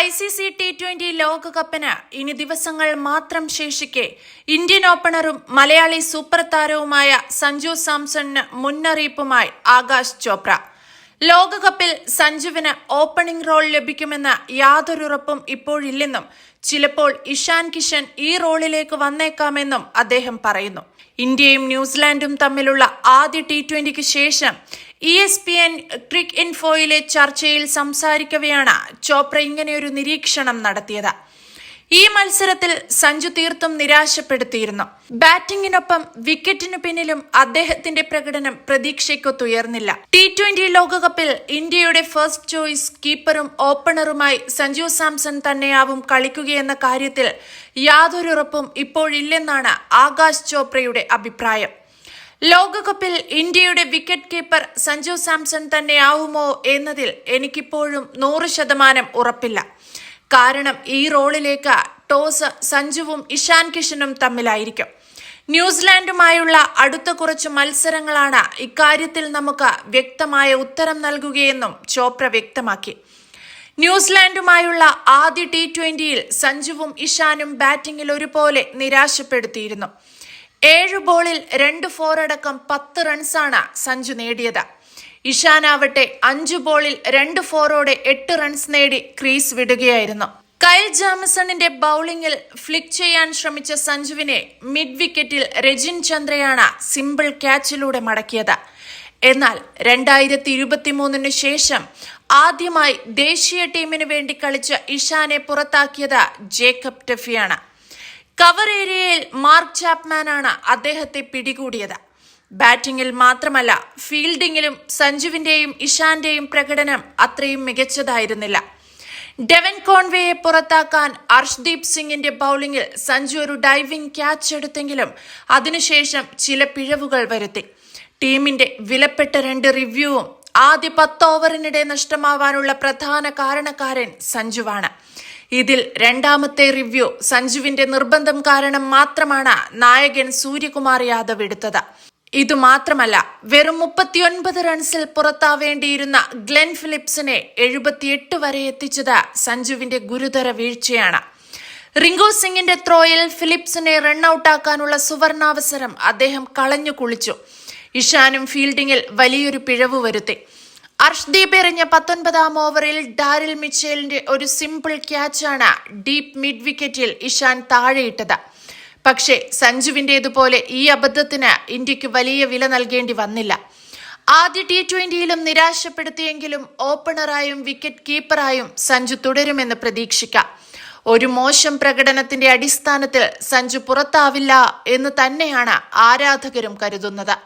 ICC T20 ലോകകപ്പിന് ഇനി ദിവസങ്ങൾ മാത്രം ശേഷിക്കെ ഇന്ത്യൻ ഓപ്പണറും മലയാളി സൂപ്പർ താരവുമായ സഞ്ജു സാംസണിന് മുന്നറിയിപ്പുമായി ആകാശ് ചോപ്ര. ലോകകപ്പിൽ സഞ്ജുവിന് ഓപ്പണിംഗ് റോൾ ലഭിക്കുമെന്ന് യാതൊരുറപ്പും ഇപ്പോഴില്ലെന്നും ചിലപ്പോൾ ഇഷാൻ കിഷൻ ഈ റോളിലേക്ക് വന്നേക്കാമെന്നും അദ്ദേഹം പറയുന്നു. ഇന്ത്യയും ന്യൂസിലാൻഡും തമ്മിലുള്ള ആദ്യ T20ക്ക് ശേഷം ESPN ക്രിക്ക് ഇൻഫോയിലെ ചർച്ചയിൽ സംസാരിക്കവെയാണ് ചോപ്ര ഇങ്ങനെയൊരു നിരീക്ഷണം നടത്തിയത്. ഈ മത്സരത്തിൽ സഞ്ജു തീർത്തും നിരാശപ്പെടുത്തിയിരുന്നു. ബാറ്റിംഗിനൊപ്പം വിക്കറ്റിനു പിന്നിലും അദ്ദേഹത്തിന്റെ പ്രകടനം പ്രതീക്ഷയ്ക്കൊത്തുയർന്നില്ല. T20 ലോകകപ്പിൽ ഇന്ത്യയുടെ ഫസ്റ്റ് ചോയ്സ് കീപ്പറും ഓപ്പണറുമായി സഞ്ജു സാംസൺ തന്നെയാവും കളിക്കുകയെന്ന കാര്യത്തിൽ യാതൊരുറപ്പും ഇപ്പോഴില്ലെന്നാണ് ആകാശ് ചോപ്രയുടെ അഭിപ്രായം. ലോകകപ്പിൽ ഇന്ത്യയുടെ വിക്കറ്റ് കീപ്പർ സഞ്ജു സാംസൺ തന്നെയാവുമോ എന്നതിൽ എനിക്കിപ്പോഴും 100% ഉറപ്പില്ല. കാരണം ഈ റോളിലേക്ക് ടോസ് സഞ്ജുവും ഇഷാൻ കിഷനും തമ്മിലായിരിക്കും. ന്യൂസിലാൻഡുമായുള്ള അടുത്ത കുറച്ച് മത്സരങ്ങളാണ് ഇക്കാര്യത്തിൽ നമുക്ക് വ്യക്തമായ ഉത്തരം നൽകുകയെന്നും ചോപ്ര വ്യക്തമാക്കി. ന്യൂസിലാൻഡുമായുള്ള ആദ്യ T20യിൽ സഞ്ജുവും ഇഷാനും ബാറ്റിംഗിൽ ഒരുപോലെ നിരാശപ്പെടുത്തിയിരുന്നു. 7 ബോളിൽ 2 4 അടക്കം 10 റൺസാണ് സഞ്ജു നേടിയത്. ഇഷാനാവട്ടെ 5 ബോളിൽ 2 4ഓടെ 8 റൺസ് നേടി ക്രീസ് വിടുകയായിരുന്നു. കൈൽ ജാമസണിന്റെ ബൌളിംഗിൽ ഫ്ലിക്ക് ചെയ്യാൻ ശ്രമിച്ച സഞ്ജുവിനെ മിഡ് വിക്കറ്റിൽ രജിൻ ചന്ദ്രയാണ് സിമ്പിൾ ക്യാച്ചിലൂടെ മടക്കിയത്. എന്നാൽ 2023 ശേഷം ആദ്യമായി ദേശീയ ടീമിന് വേണ്ടി കളിച്ച ഇഷാനെ പുറത്താക്കിയത് ജേക്കബ് ടഫിയാണ്. കവർ ഏരിയയിൽ മാർക്ക് ചാപ്മാനാണ് അദ്ദേഹത്തെ പിടികൂടിയത്. ബാറ്റിംഗിൽ മാത്രമല്ല ഫീൽഡിംഗിലും സഞ്ജുവിന്റെയും ഇഷാന്റെയും പ്രകടനം അത്രയും മികച്ചതായിരുന്നില്ല. ഡെവൻ കോൺവേയെ പുറത്താക്കാൻ അർഷ്ദീപ് സിംഗിന്റെ ബൌളിംഗിൽ സഞ്ജു ഒരു ഡൈവിംഗ് ക്യാച്ച് എടുത്തെങ്കിലും അതിനുശേഷം ചില പിഴവുകൾ വരുത്തി. ടീമിന്റെ വിലപ്പെട്ട 2 റിവ്യൂവും ആദ്യ 10 ഓവറിനിടെ നഷ്ടമാവാനുള്ള പ്രധാന കാരണക്കാരൻ സഞ്ജുവാണ്. ഇതിൽ രണ്ടാമത്തെ റിവ്യൂ സഞ്ജുവിന്റെ നിർബന്ധം കാരണം മാത്രമാണ് നായകൻ സൂര്യകുമാർ യാദവ് എടുത്തത്. ഇതുമാത്രമല്ല, വെറും 39 റൺസിൽ പുറത്താവേണ്ടിയിരുന്ന ഗ്ലെൻ ഫിലിപ്സിനെ 78 വരെ എത്തിച്ചത് സഞ്ജുവിന്റെ ഗുരുതര വീഴ്ചയാണ്. റിങ്കു സിംഗിന്റെ ത്രോയിൽ ഫിലിപ്സിനെ റണ്ണൌട്ടാക്കാനുള്ള സുവർണാവസരം അദ്ദേഹം കളഞ്ഞു കുളിച്ചു. ഇഷാനും ഫീൽഡിംഗിൽ വലിയൊരു പിഴവ് വരുത്തി. അർഷ്ദീപ് എറിഞ്ഞ 19ാം ഓവറിൽ ഡാരിൽ മിച്ചേലിന്റെ ഒരു സിമ്പിൾ ക്യാച്ചാണ് ഡീപ് മിഡ് വിക്കറ്റിൽ ഇഷാൻ താഴെയിട്ടത്. പക്ഷേ സഞ്ജുവിന്റേതുപോലെ ഈ അബദ്ധത്തിന് ഇന്ത്യക്ക് വലിയ വില നൽകേണ്ടി വന്നില്ല. ആദ്യ T20യിലും നിരാശപ്പെടുത്തിയെങ്കിലും ഓപ്പണറായും വിക്കറ്റ് കീപ്പറായും സഞ്ജു തുടരുമെന്ന് പ്രതീക്ഷിക്കാം. ഒരു മോശം പ്രകടനത്തിന്റെ അടിസ്ഥാനത്തിൽ സഞ്ജു പുറത്താവില്ല എന്ന് തന്നെയാണ് ആരാധകരും കരുതുന്നത്.